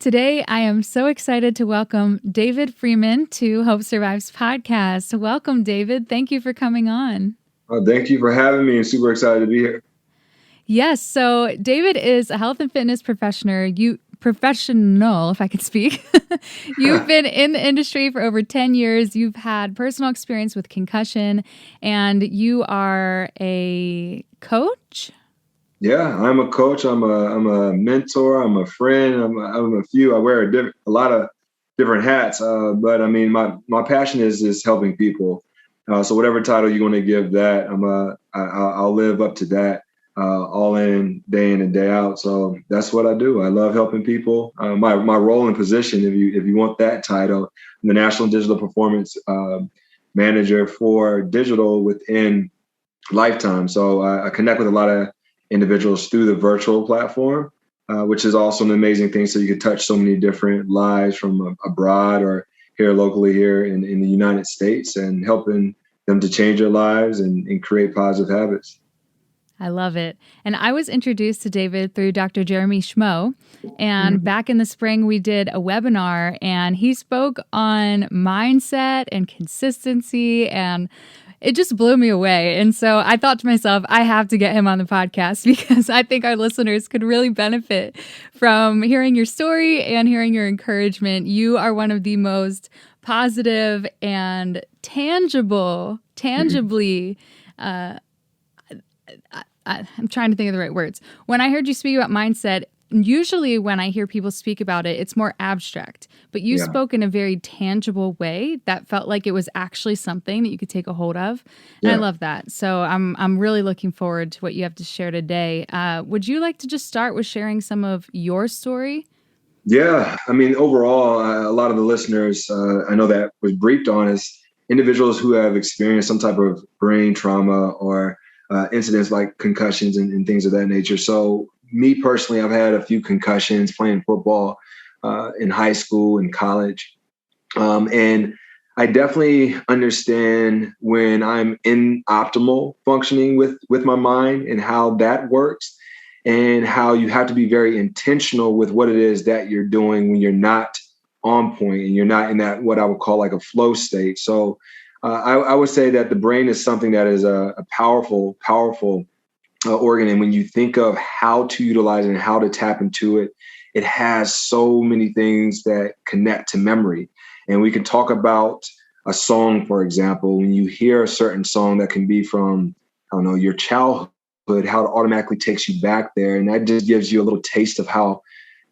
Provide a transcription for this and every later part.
Today, I am so excited to welcome David Freeman to Hope Survives podcast. Welcome, David. Thank you for coming on. Thank you for having me. I'm super excited to be here. Yes. So David is a health and fitness professional, if I could speak. You've been in the industry for over 10 years. You've had personal experience with concussion, and you are a coach. Yeah, I'm a coach. I'm a mentor. I'm a friend. I'm a few. I wear a lot of different hats. But I mean, my passion is helping people. So whatever title you want to give that, I'll live up to that. All in and day out. So that's what I do. I love helping people. My role and position, if you want that title, I'm the National Digital Performance Manager for digital within Lifetime. So I connect with a lot of individuals through the virtual platform, which is also an amazing thing. So you can touch so many different lives from abroad or here locally here in the United States, and helping them to change their lives and create positive habits. I love it. And I was introduced to David through Dr. Jeremy Schmo. And back in the spring, we did a webinar, and he spoke on mindset and consistency, and it just blew me away. And so I thought to myself, I have to get him on the podcast because I think our listeners could really benefit from hearing your story and hearing your encouragement. You are one of the most positive and tangibly, I'm trying to think of the right words. When I heard you speak about mindset, usually when I hear people speak about it, it's more abstract, but you spoke in a very tangible way that felt like it was actually something that you could take a hold of. And I love that. So I'm really looking forward to what you have to share today. Would you like to just start with sharing some of your story? Yeah. I mean, overall, a lot of the listeners I know that was briefed on is individuals who have experienced some type of brain trauma or incidents like concussions and things of that nature. So me personally, I've had a few concussions playing football in high school and college. And I definitely understand when I'm in optimal functioning with my mind and how that works, and how you have to be very intentional with what it is that you're doing when you're not on point and you're not in that, what I would call like a flow state. So I would say that the brain is something that is a powerful organ. And when you think of how to utilize it and how to tap into it, it has so many things that connect to memory. And we can talk about a song, for example. When you hear a certain song that can be from, I don't know, your childhood, how it automatically takes you back there. And that just gives you a little taste of how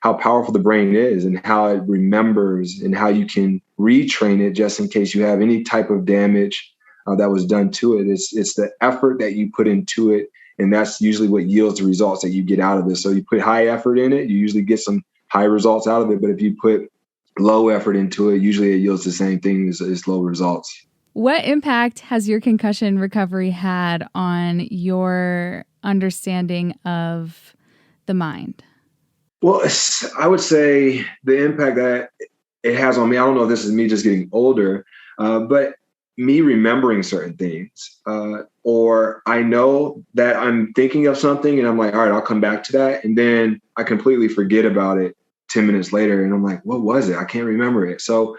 powerful the brain is and how it remembers, and how you can retrain it just in case you have any type of damage that was done to it. It's the effort that you put into it, and that's usually what yields the results that you get out of it. So you put high effort in it, you usually get some high results out of it. But if you put low effort into it, usually it yields the same thing as low results. What impact has your concussion recovery had on your understanding of the mind? Well, I would say the impact that it has on me, I don't know if this is me just getting older, but me remembering certain things, or I know that I'm thinking of something and I'm like, all right, I'll come back to that. And then I completely forget about it 10 minutes later. And I'm like, what was it? I can't remember it. So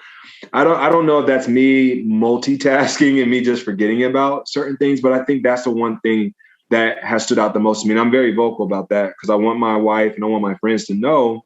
I don't know if that's me multitasking and me just forgetting about certain things, but I think that's the one thing that has stood out the most to me. And I'm very vocal about that because I want my wife and I want my friends to know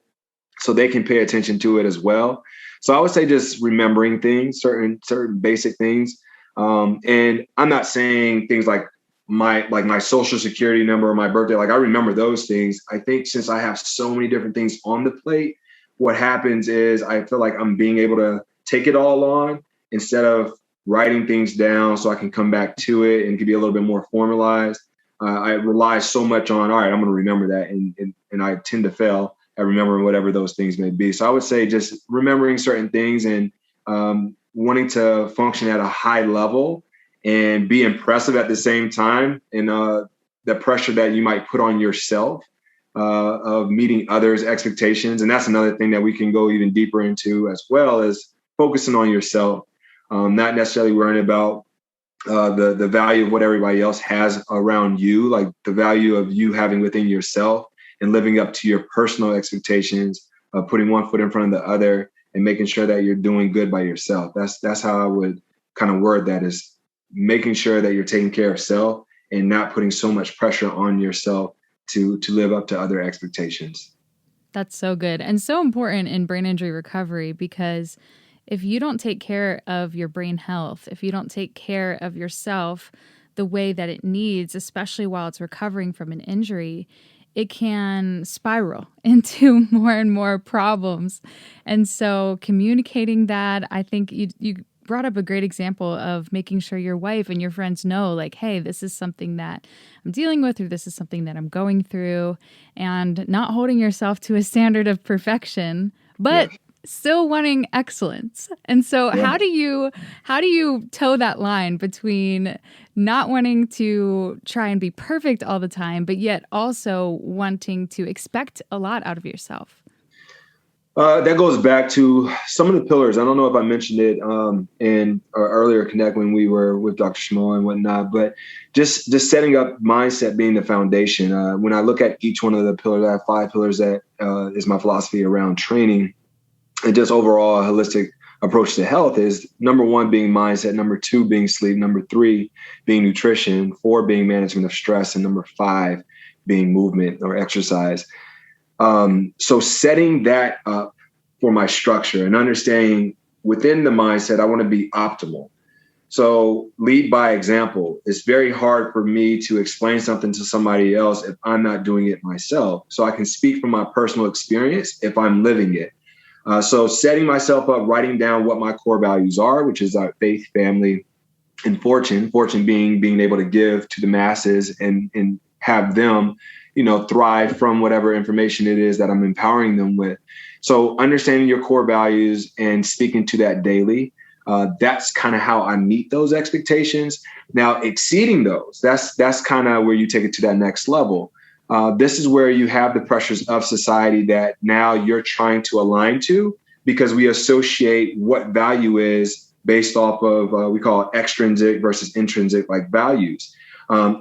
so they can pay attention to it as well. So I would say just remembering things, certain basic things. And I'm not saying things like my social security number or my birthday. Like I remember those things. I think since I have so many different things on the plate, what happens is I feel like I'm being able to take it all on instead of writing things down so I can come back to it and can be a little bit more formalized. I rely so much on, all right, I'm going to remember that. And I tend to fail at remembering whatever those things may be. So I would say just remembering certain things and wanting to function at a high level and be impressive at the same time. And the pressure that you might put on yourself of meeting others' expectations. And that's another thing that we can go even deeper into, as well as focusing on yourself, not necessarily worrying about the value of what everybody else has around you, like the value of you having within yourself and living up to your personal expectations putting one foot in front of the other and making sure that you're doing good by yourself. That's how I would kind of word that, is making sure that you're taking care of self and not putting so much pressure on yourself to live up to other expectations. That's so good and so important in brain injury recovery, because if you don't take care of your brain health, if you don't take care of yourself the way that it needs, especially while it's recovering from an injury, it can spiral into more and more problems. And so communicating that, I think you brought up a great example of making sure your wife and your friends know, like, hey, this is something that I'm dealing with, or this is something that I'm going through, and not holding yourself to a standard of perfection, but still wanting excellence. And so how do you toe that line between not wanting to try and be perfect all the time, but yet also wanting to expect a lot out of yourself? That goes back to some of the pillars. I don't know if I mentioned it in our earlier connect when we were with Dr. Schmo and whatnot, but just setting up mindset being the foundation. When I look at each one of the pillars, I have 5 pillars that is my philosophy around training and just overall a holistic approach to health. Is number 1 being mindset, number 2 being sleep, number 3 being nutrition, 4 being management of stress, and number 5 being movement or exercise. So setting that up for my structure and understanding within the mindset, I want to be optimal. So lead by example. It's very hard for me to explain something to somebody else if I'm not doing it myself. So I can speak from my personal experience if I'm living it. So setting myself up, writing down what my core values are, which is faith, family, and fortune. Fortune being able to give to the masses and have them, thrive from whatever information it is that I'm empowering them with. So understanding your core values and speaking to that daily, that's kind of how I meet those expectations. Now, exceeding those, that's kind of where you take it to that next level. This is where you have the pressures of society that now you're trying to align to, because we associate what value is based off of, we call it extrinsic versus intrinsic like values.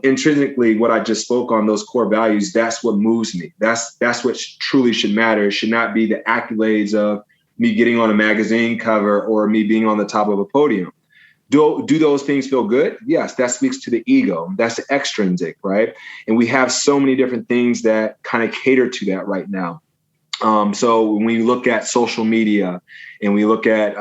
Intrinsically, what I just spoke on, those core values, that's what moves me. That's what truly should matter. It should not be the accolades of me getting on a magazine cover or me being on the top of a podium. Do those things feel good? Yes, that speaks to the ego. That's the extrinsic, right? And we have so many different things that kind of cater to that right now. So when we look at social media and we look at,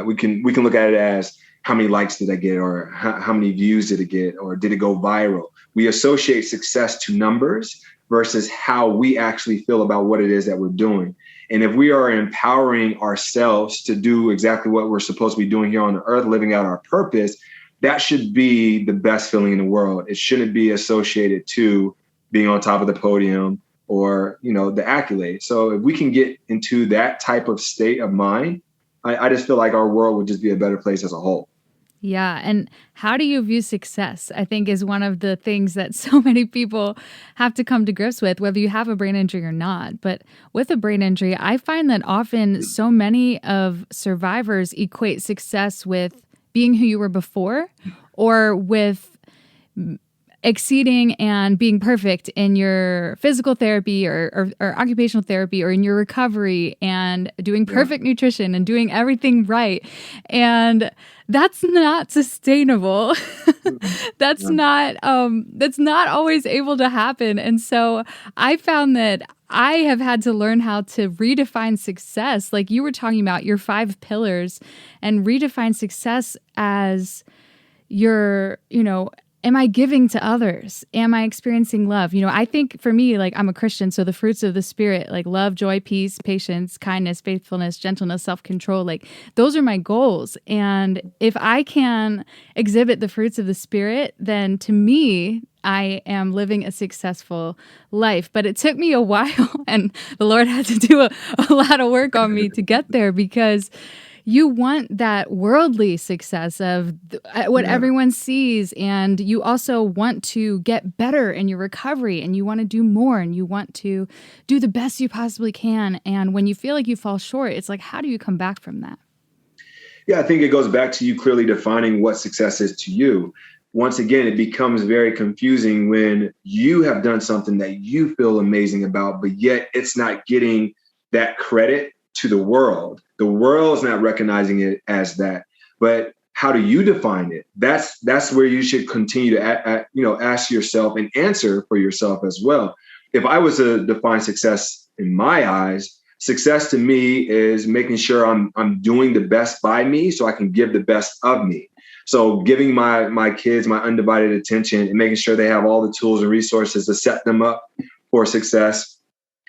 we can look at it as how many likes did I get, or how many views did it get, or did it go viral? We associate success to numbers versus how we actually feel about what it is that we're doing. And if we are empowering ourselves to do exactly what we're supposed to be doing here on the earth, living out our purpose, that should be the best feeling in the world. It shouldn't be associated to being on top of the podium or, the accolade. So if we can get into that type of state of mind, I just feel like our world would just be a better place as a whole. Yeah. And how do you view success, I think, is one of the things that so many people have to come to grips with, whether you have a brain injury or not. But with a brain injury, I find that often so many of survivors equate success with being who you were before, or with exceeding and being perfect in your physical therapy or occupational therapy, or in your recovery, and doing perfect nutrition and doing everything right. And that's not sustainable. That's not always able to happen. And so I found that I have had to learn how to redefine success. Like you were talking about your 5 pillars, and redefine success as your, am I giving to others? Am I experiencing love? I think for me, like, I'm a Christian, so the fruits of the Spirit, like love, joy, peace, patience, kindness, faithfulness, gentleness, self-control, like those are my goals. And if I can exhibit the fruits of the Spirit, then to me, I am living a successful life. But it took me a while, and the Lord had to do a lot of work on me to get there, because you want that worldly success of what everyone sees. And you also want to get better in your recovery, and you want to do more, and you want to do the best you possibly can. And when you feel like you fall short, it's like, how do you come back from that? Yeah, I think it goes back to you clearly defining what success is to you. Once again, it becomes very confusing when you have done something that you feel amazing about, but yet it's not getting that credit to the world. The world is not recognizing it as that. But how do you define it? That's where you should continue to ask yourself and answer for yourself as well. If I was to define success in my eyes, success to me is making sure I'm doing the best by me so I can give the best of me. So giving my kids my undivided attention and making sure they have all the tools and resources to set them up for success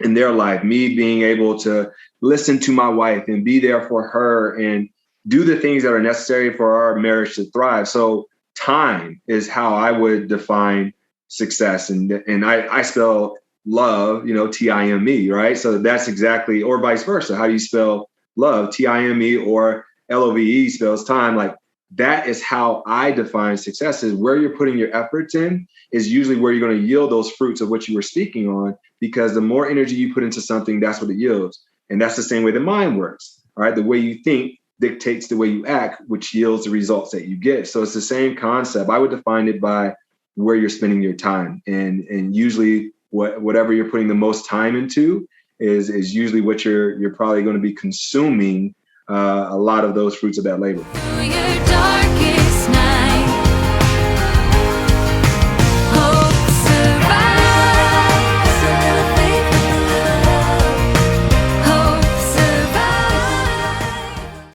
in their life. Me being able to listen to my wife and be there for her and do the things that are necessary for our marriage to thrive. So time is how I would define success. And I spell love, Time, right? So that's exactly, or vice versa. How do you spell love? Time, or love spells time. Like, that is how I define success. Is where you're putting your efforts in is usually where you're going to yield those fruits of what you were speaking on, because the more energy you put into something, that's what it yields. And that's the same way the mind works. All right. The way you think dictates the way you act, which yields the results that you get. So it's the same concept. I would define it by where you're spending your time. And usually whatever you're putting the most time into is usually what you're probably going to be consuming a lot of those fruits of that labor.